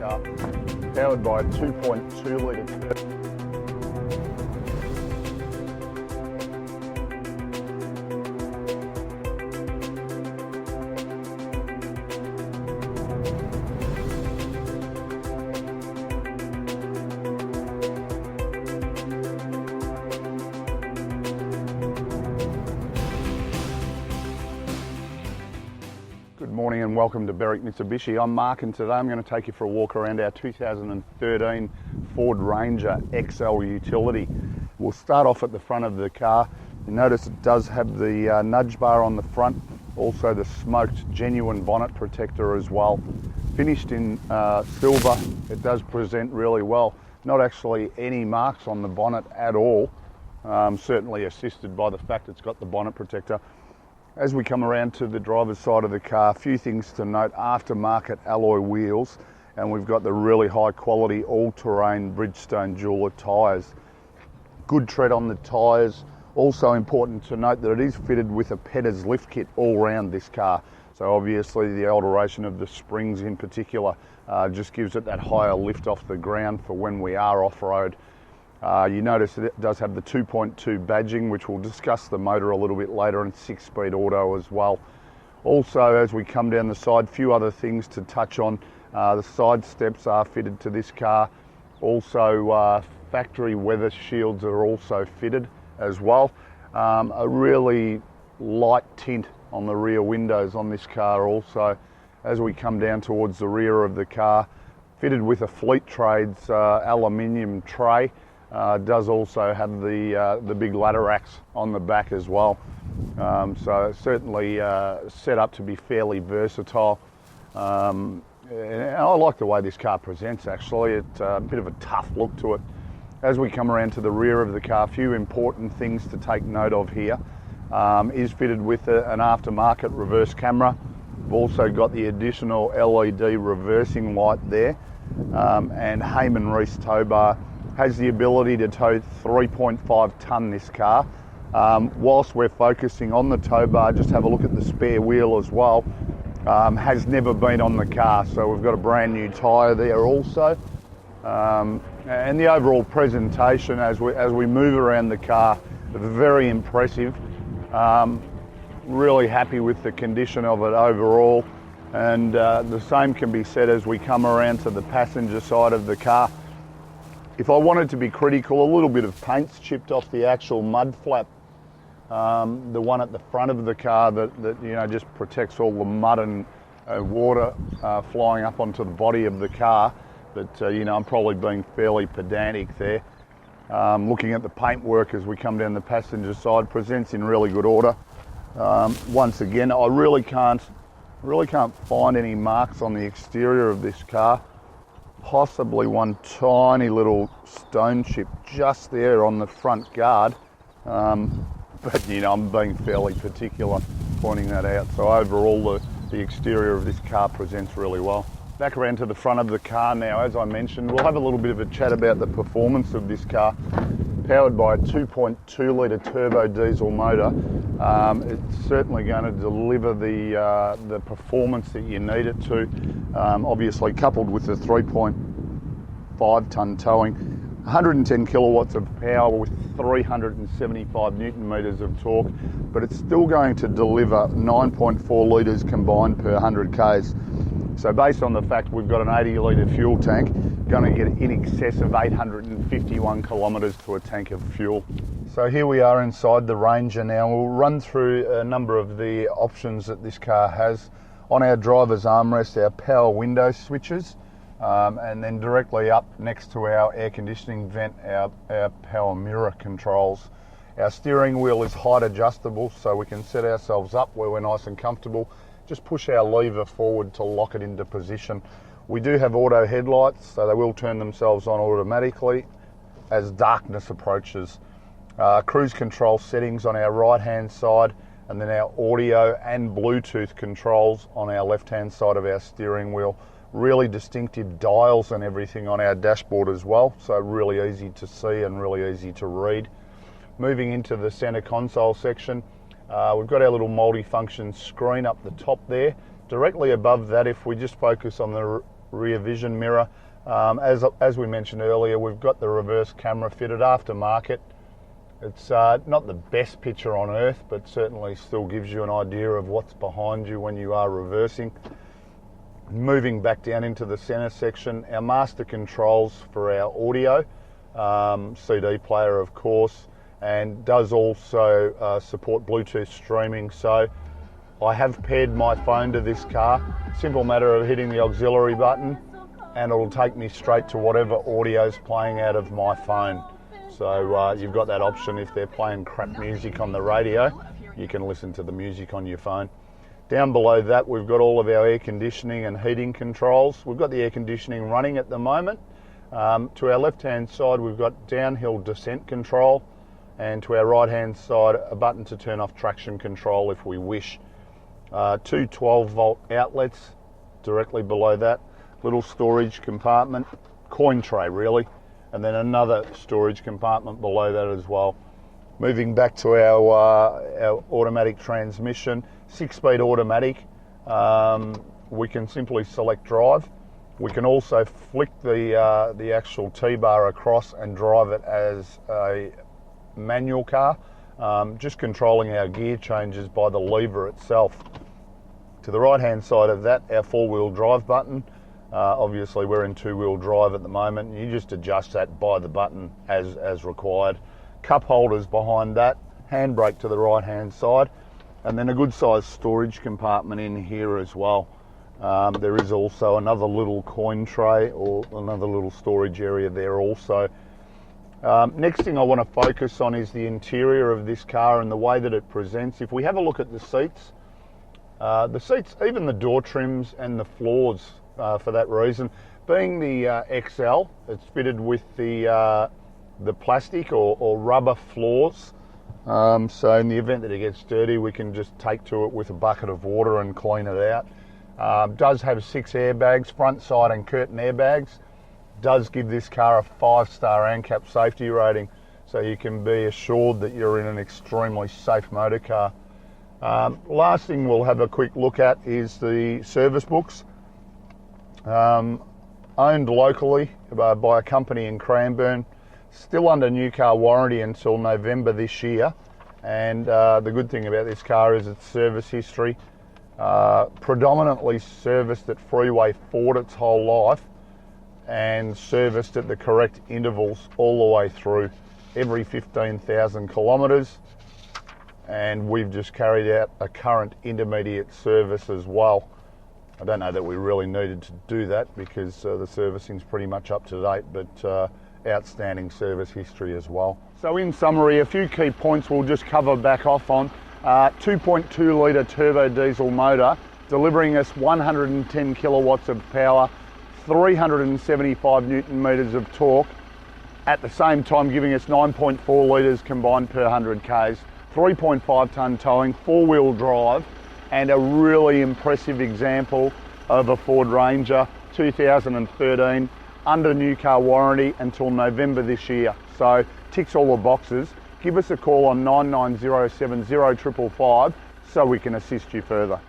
car, powered by a 2.2 litre turbo. Good morning and welcome to Berwick Mitsubishi. I'm Mark and today I'm going to take you for a walk around our 2013 Ford Ranger XL utility. We'll start off at the front of the car. You notice it does have the nudge bar on the front, also the smoked genuine bonnet protector as well. Finished in silver, it does present really well. Not actually any marks on the bonnet at all, certainly assisted by the fact it's got the bonnet protector. As we come around to the driver's side of the car, a few things to note: aftermarket alloy wheels, and we've got the really high quality all-terrain Bridgestone jeweler tyres. Good tread on the tyres. Also important to note that it is fitted with a Petters lift kit all round this car. So obviously the alteration of the springs in particular just gives it that higher lift off the ground for when we are off-road. You notice that it does have the 2.2 badging, which we'll discuss the motor a little bit later, and 6-speed auto as well. Also, as we come down the side, few other things to touch on. The side steps are fitted to this car. Also, factory weather shields are also fitted as well. A really light tint on the rear windows on this car also. As we come down towards the rear of the car, fitted with a Fleet Trades aluminium tray. Does also have the big ladder racks on the back as well. So it's certainly set up to be fairly versatile. And I like the way this car presents actually. It's a bit of a tough look to it. As we come around to the rear of the car, a few important things to take note of here. Is fitted with an aftermarket reverse camera. We've also got the additional LED reversing light there. And Heyman Reese tow bar. Has the ability to tow 3.5 tonne this car. Whilst we're focusing on the tow bar, just have a look at the spare wheel as well. Has never been on the car, so we've got a brand new tyre there also. And the overall presentation as we move around the car, very impressive. Really happy with the condition of it overall. And the same can be said as we come around to the passenger side of the car. If I wanted to be critical, a little bit of paint's chipped off the actual mud flap, the one at the front of the car that you know just protects all the mud and water flying up onto the body of the car. But you know, I'm probably being fairly pedantic there. Looking at the paintwork as we come down the passenger side, presents in really good order. Once again, I really can't find any marks on the exterior of this car. Possibly one tiny little stone chip just there on the front guard, but you know, I'm being fairly particular pointing that out. So overall the exterior of this car presents really well. Back around to the front of the car now. As I mentioned, we'll have a little bit of a chat about the performance of this car. Powered by a 2.2 litre turbo diesel motor, it's certainly going to deliver the performance that you need it to. Obviously coupled with the 3.5 tonne towing, 110 kilowatts of power with 375 newton meters of torque, but it's still going to deliver 9.4 litres combined per 100 k's. So based on the fact we've got an 80 litre fuel tank, going to get in excess of 851 kilometres to a tank of fuel. So here we are inside the Ranger now. We'll run through a number of the options that this car has. On our driver's armrest, our power window switches, and then directly up next to our air conditioning vent, our power mirror controls. Our steering wheel is height adjustable, so we can set ourselves up where we're nice and comfortable. Just push our lever forward to lock it into position. We do have auto headlights, so they will turn themselves on automatically as darkness approaches. Cruise control settings on our right hand side, and then our audio and Bluetooth controls on our left hand side of our steering wheel. Really distinctive dials and everything on our dashboard as well, so really easy to see and really easy to read. Moving into the center console section, we've got our little multi-function screen up the top there. Directly above that, if we just focus on the rear vision mirror. As we mentioned earlier, we've got the reverse camera fitted aftermarket. It's not the best picture on earth, but certainly still gives you an idea of what's behind you when you are reversing. Moving back down into the center section, our master controls for our audio, CD player of course, and does also support Bluetooth streaming. So I have paired my phone to this car. Simple matter of hitting the auxiliary button and it'll take me straight to whatever audio's playing out of my phone. So you've got that option. If they're playing crap music on the radio, you can listen to the music on your phone. Down below that, we've got all of our air conditioning and heating controls. We've got the air conditioning running at the moment. To our left-hand side, we've got downhill descent control, and to our right-hand side, a button to turn off traction control if we wish. Two 12-volt outlets directly below that, little storage compartment, coin tray really, and then another storage compartment below that as well. Moving back to our automatic transmission, 6-speed automatic. We can simply select drive. We can also flick the actual T-bar across and drive it as a manual car, just controlling our gear changes by the lever itself. To the right hand side of that, our 4-wheel drive button. Obviously we're in 2-wheel drive at the moment. You just adjust that by the button as required. Cup holders behind that, handbrake to the right hand side, and then a good sized storage compartment in here as well. There is also another little coin tray or another little storage area there also. Next thing I want to focus on is the interior of this car and the way that it presents. If we have a look at the seats, even the door trims and the floors for that reason, being the XL, it's fitted with the plastic or rubber floors. So in the event that it gets dirty, we can just take to it with a bucket of water and clean it out. Does have 6 airbags, front, side and curtain airbags. Does give this car a 5-star ANCAP safety rating, so you can be assured that you're in an extremely safe motor car. Last thing we'll have a quick look at is the service books. Owned locally by a company in Cranbourne, still under new car warranty until November this year. And the good thing about this car is its service history. Predominantly serviced at Freeway Ford its whole life, and serviced at the correct intervals all the way through, every 15,000 kilometres. And we've just carried out a current intermediate service as well. I don't know that we really needed to do that because the servicing's pretty much up to date, but outstanding service history as well. So in summary, a few key points we'll just cover back off on. 2.2 litre turbo diesel motor, delivering us 110 kilowatts of power, 375 newton metres of torque, at the same time giving us 9.4 litres combined per 100 k's, 3.5 tonne towing, 4-wheel drive, and a really impressive example of a Ford Ranger 2013, under new car warranty until November this year. So ticks all the boxes. Give us a call on 99070555 so we can assist you further.